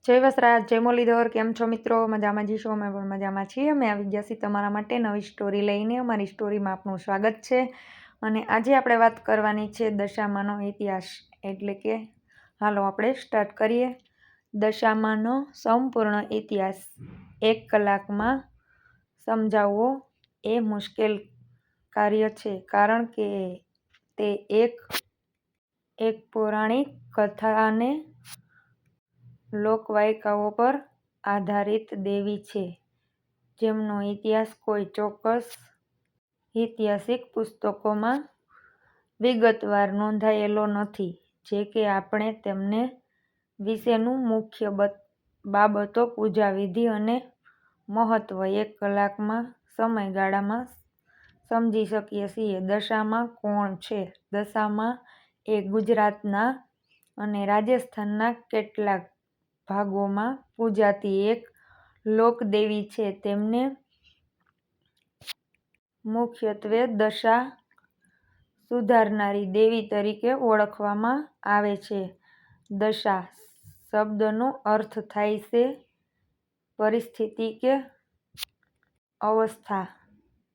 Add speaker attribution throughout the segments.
Speaker 1: જય વસરાજ, જય મુરલીધર. કેમ છો મિત્રો? મજામાં જીશો? અમે પણ મજામાં છીએ. અમે આવી ગયા છીએ તમારા માટે નવી સ્ટોરી લઈને. અમારી સ્ટોરીમાં આપનું સ્વાગત છે. અને આજે આપણે વાત કરવાની છે દશામાનો ઇતિહાસ. એટલે કે હાલો આપણે સ્ટાર્ટ કરીએ. દશામાનો સંપૂર્ણ ઇતિહાસ 1 કલાકમાં સમજાવવો એ મુશ્કેલ કાર્ય છે, કારણ કે તે એક પૌરાણિક કથા અને લોકવાયકાઓ પર આધારિત દેવી છે, જેમનો ઇતિહાસ કોઈ ચોક્કસ ઐતિહાસિક પુસ્તકોમાં વિગતવાર નોંધાયેલો નથી. જે કે આપણે તેમને વિશેનું મુખ્ય બાબતો, પૂજા વિધિ અને મહત્વ 1 કલાકમાં સમયગાળામાં સમજી શકીએ છીએ. દશામા કોણ છે? દશામા એ ગુજરાતના અને રાજસ્થાનના કેટલાક ભાગોમાં પૂજાતી એક લોકદેવી છે. તેમને મુખ્યત્વે દશા સુધારનારી દેવી તરીકે ઓળખવામાં આવે છે. દશા શબ્દનો અર્થ થાય છે પરિસ્થિતિ કે અવસ્થા.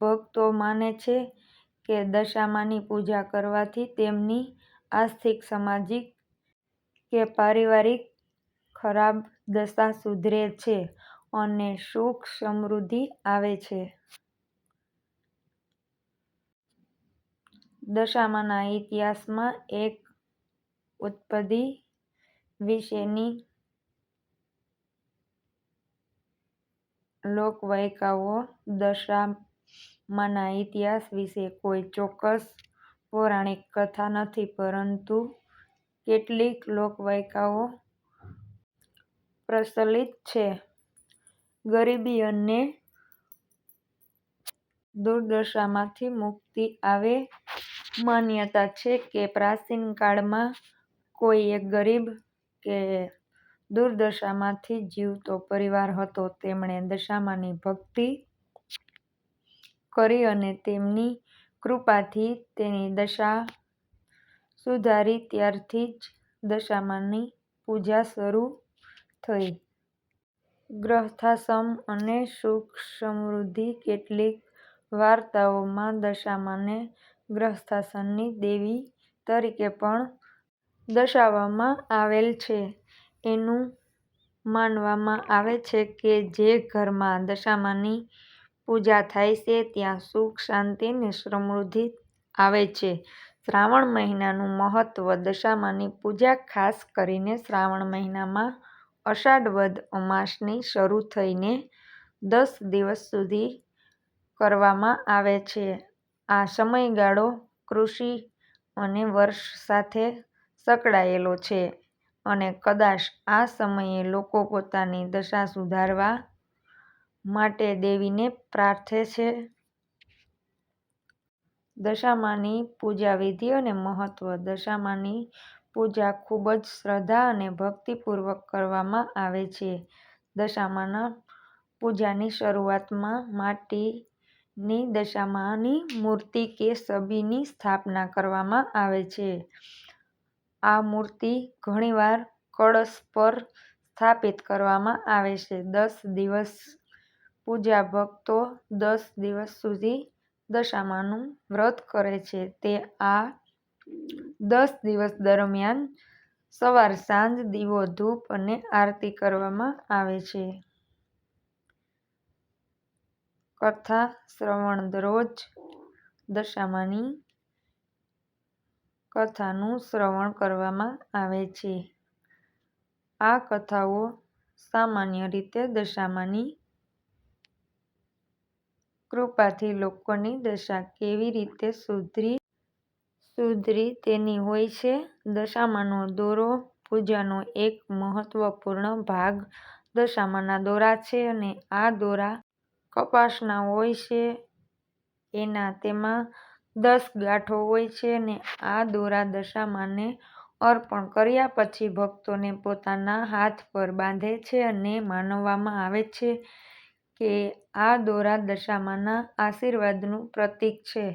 Speaker 1: ભક્તો માને છે કે દશામાની પૂજા કરવાથી તેમની આર્થિક, સામાજિક કે પારિવારિક ખરાબ દશા સુધરે છે અને સુખ સમૃદ્ધિ આવે છે. દશામાના ઇતિહાસમાં એક ઉત્પત્તિ વિશેની લોકવાયકાઓ. દશામાના ઇતિહાસ વિશે કોઈ ચોક્કસ પૌરાણિક કથા નથી, પરંતુ કેટલીક લોકવાયકાઓ પ્રચલિત છે. ગરીબી અને દુર્દશામાંથી મુક્તિ. આવી માન્યતા છે કે પ્રાચીન કાળમાં કોઈ એક ગરીબ કે દુર્દશામાંથી જીવતો પરિવાર હતો. તેમણે દશામાની ભક્તિ કરી અને તેમની કૃપાથી તેની દશા સુધારી. ત્યારથી જ દશામાની પૂજા શરૂ થઈ. ગૃહસ્થાશ્રમ અને સુખ સમૃદ્ધિ. કેટલીક વાર્તાઓમાં દશામાને ગૃહસ્થાશ્રમની દેવી તરીકે પણ દર્શાવવામાં આવેલ છે. એવું માનવામાં આવે છે કે જે ઘરમાં દશામાની પૂજા થાય છે ત્યાં સુખ, શાંતિ અને સમૃદ્ધિ આવે છે. શ્રાવણ મહિનાનું મહત્વ. દશામાની પૂજા ખાસ કરીને શ્રાવણ મહિનામાં અષાઢ વદ અમાસથી શરૂ થઈને 10 દિવસ સુધી કરવામાં આવે છે. આ સમયગાળો કૃષિ અને વર્ષ સાથે સંકળાયેલો છે અને કદાચ આ સમયે લોકો પોતાની દશા સુધારવા માટે દેવીને પ્રાર્થે છે. દશામાની પૂજા વિધિ અને મહત્વ. દશામાની પૂજા ખૂબ જ શ્રદ્ધા અને ભક્તિપૂર્વક કરવામાં આવે છે. દશામાના પૂજાની શરૂઆતમાં માટીની દશામાની મૂર્તિ કે છબીની સ્થાપના કરવામાં આવે છે. આ મૂર્તિ ઘણીવાર કળશ પર સ્થાપિત કરવામાં આવે છે. 10 દિવસ પૂજા. ભક્તો 10 દિવસ સુધી દશામાનું વ્રત કરે છે. તે આ 10 દિવસ દરમિયાન સવાર-સાંજ દીવો, ધૂપ અને આરતી કરવામાં આવે છે. કથા શ્રવણ. દરરોજ દશામાની કથાનું શ્રવણ કરવામાં આવે છે. આ કથાઓ સામાન્ય રીતે દશામાની કૃપાથી લોકોની દશા કેવી રીતે સુધરી તેની હોય છે. દશામાનો દોરો. પૂજાનો એક મહત્વપૂર્ણ ભાગ દશામાના દોરા છે અને આ દોરા કપાસના હોય છે. તેમાં 10 ગાંઠો હોય છે અને આ દોરા દશામાને અર્પણ કર્યા પછી ભક્તોને પોતાના હાથ પર બાંધે છે અને માનવામાં આવે છે કે આ દોરા દશામાના આશીર્વાદનું પ્રતીક છે.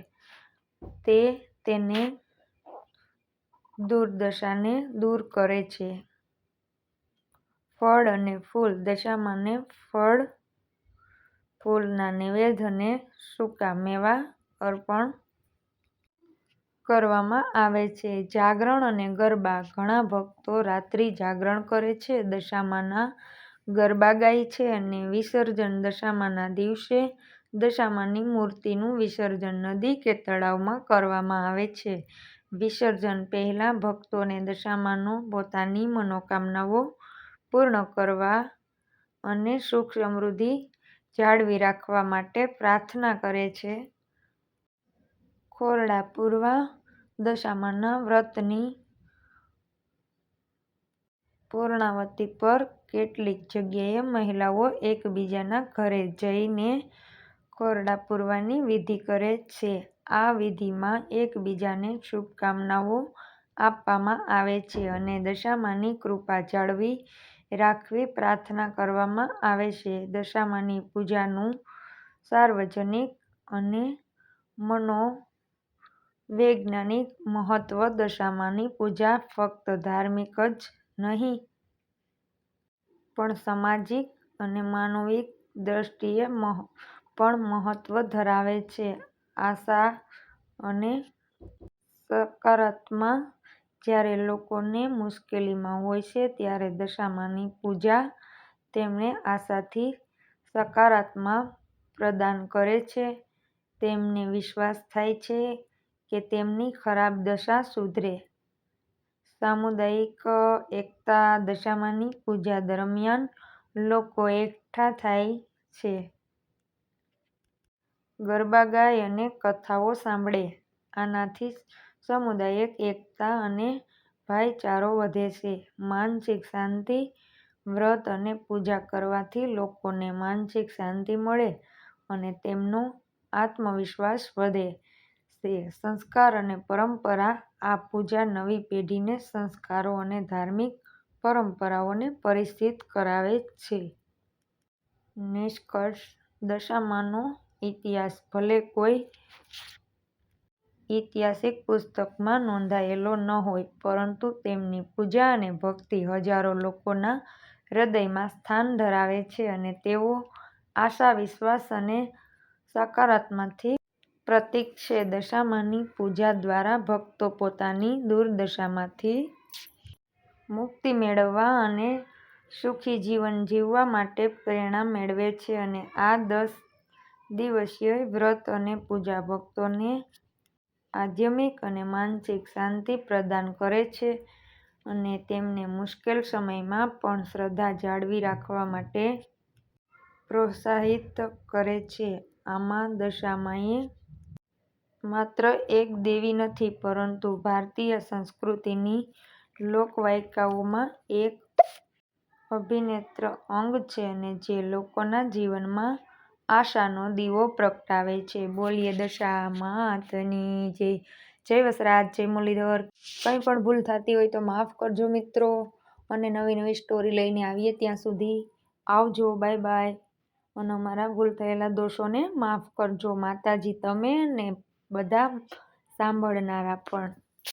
Speaker 1: તે તેની દુર્દશાને દૂર કરે છે. ફળ અને ફૂલ. દશામાને ફળ ફૂલના નૈવેદ્ય અને સૂકા મેવા અર્પણ કરવામાં આવે છે. જાગરણ અને ગરબા. ઘણા ભક્તો રાત્રિ જાગરણ કરે છે, દશામાના ગરબા ગાય છે અને વિસર્જન. દશામાના દિવસે દશામાની મૂર્તિનું વિસર્જન નદી કે તળાવમાં કરવામાં આવે છે. વિસર્જન પહેલા ભક્તોને દશામાનો પોતાની મનોકામનાઓ પૂર્ણ કરવા અને સુખ સમૃદ્ધિ જાળવી રાખવા માટે પ્રાર્થના કરે છે. ખોરડા પૂરવા. દશામાના વ્રતની પૂર્ણાવતિ પર કેટલીક જગ્યાએ મહિલાઓ એકબીજાના ઘરે જઈને ખોરડા પૂરવાની વિધિ કરે છે. આ વિધિમાં એકબીજાને શુભકામનાઓ આપવામાં આવે છે અને દશામાની કૃપા જાળવી રાખવી પ્રાર્થના કરવામાં આવે છે. દશામાની પૂજાનું સાર્વજનિક અને મનોવૈજ્ઞાનિક મહત્વ. દશામાની પૂજા ફક્ત ધાર્મિક જ નહીં પણ સામાજિક અને માનવિક દ્રષ્ટિએ પણ મહત્વ ધરાવે છે. આશા અને સકારાત્મકતા. જ્યારે લોકોને મુશ્કેલીમાં હોય છે ત્યારે દશામાની પૂજા તેમને આશાથી સકારાત્મકતા પ્રદાન કરે છે. તેમને વિશ્વાસ થાય છે કે તેમની ખરાબ દશા સુધરે. સામુદાયિક એકતા. દશામાની પૂજા દરમિયાન લોકો એકઠા થાય છે, ગરબા ગાય અને કથાઓ સાંભળે. આનાથી સામુદાયિક એકતા અને ભાઈચારો વધે છે. માનસિક શાંતિ. વ્રત અને પૂજા કરવાથી લોકોને માનસિક શાંતિ મળે અને તેમનો આત્મવિશ્વાસ વધે છે. સંસ્કાર અને પરંપરા. આ પૂજા નવી પેઢીને સંસ્કારો અને ધાર્મિક પરંપરાઓને પરિચિત કરાવે છે. નિષ્કર્ષ. દશામાનો ઇતિહાસ ભલે કોઈ ઐતિહાસિક પુસ્તકમાં નોંધાયેલો ન હોય, પરંતુ તેમની પૂજા અને ભક્તિ હજારો લોકોના હૃદયમાં સ્થાન ધરાવે છે અને તેઓ આશા, વિશ્વાસ અને સકારાત્મકતાનું પ્રતીક છે. દશામાની પૂજા દ્વારા ભક્તો પોતાની દુર્દશામાંથી મુક્તિ મેળવવા અને સુખી જીવન જીવવા માટે પ્રેરણા મેળવે છે અને આ 10 દિવસીય વ્રત અને પૂજા ભક્તોને આધ્યાત્મિક અને માનસિક શાંતિ પ્રદાન કરે છે અને તેમને મુશ્કેલ સમયમાં પણ શ્રદ્ધા જાળવી રાખવા માટે પ્રોત્સાહિત કરે છે. આમાં દશામાએ માત્ર એક દેવી નથી, પરંતુ ભારતીય સંસ્કૃતિની લોકવાયકાઓમાં એક અભિન્ન અંગ છે જે લોકોના જીવનમાં આશાનો દીવો પ્રગટાવે છે. બોલીએ દશામાતની જય. જય વસરાજ, જય મુરલીધર. કંઈ પણ ભૂલ થતી હોય તો માફ કરજો મિત્રો, અને નવી નવી સ્ટોરી લઈને આવીએ ત્યાં સુધી આવજો, બાય બાય. અને અમારા ભૂલ થયેલા દોષોને માફ કરજો. માતાજી તમે ને બધા સાંભળનારા પણ.